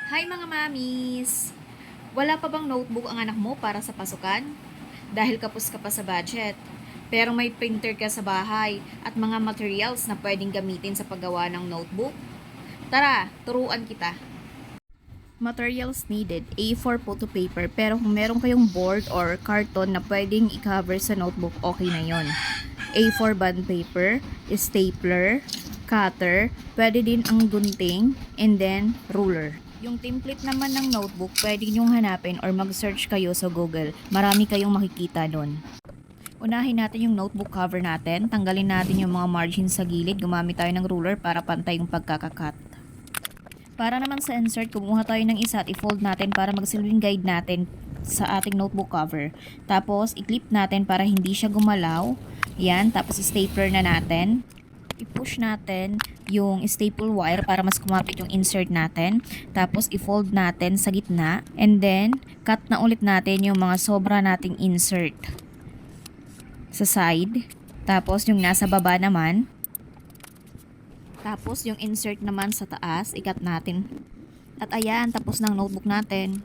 Hi mga mamis! Wala pa bang notebook ang anak mo para sa pasukan? Dahil kapos ka pa sa budget. Pero may printer ka sa bahay at mga materials na pwedeng gamitin sa paggawa ng notebook? Tara, turuan kita. Materials needed, A4 photo paper, pero kung meron kayong board or carton na pwedeng i-cover sa notebook, okay na yon. A4 bond paper, stapler, cutter, pwede din ang gunting, and then ruler. Yung template naman ng notebook, pwede nyong hanapin or mag-search kayo sa Google. Marami kayong makikita doon. Unahin natin yung notebook cover natin. Tanggalin natin yung mga margins sa gilid. Gumamit tayo ng ruler para pantay yung pagkakakat. Para naman sa insert, kumuha tayo ng isa at i-fold natin para magsilbing guide natin sa ating notebook cover. Tapos, i-clip natin para hindi siya gumalaw. Yan, tapos i-stapler na natin. I-push natin yung staple wire para mas kumapit yung insert natin. Tapos, i-fold natin sa gitna. And then, cut na ulit natin yung mga sobra nating insert sa side. Tapos, yung nasa baba naman. Tapos, yung insert naman sa taas, ikat natin. At ayan, tapos ng notebook natin.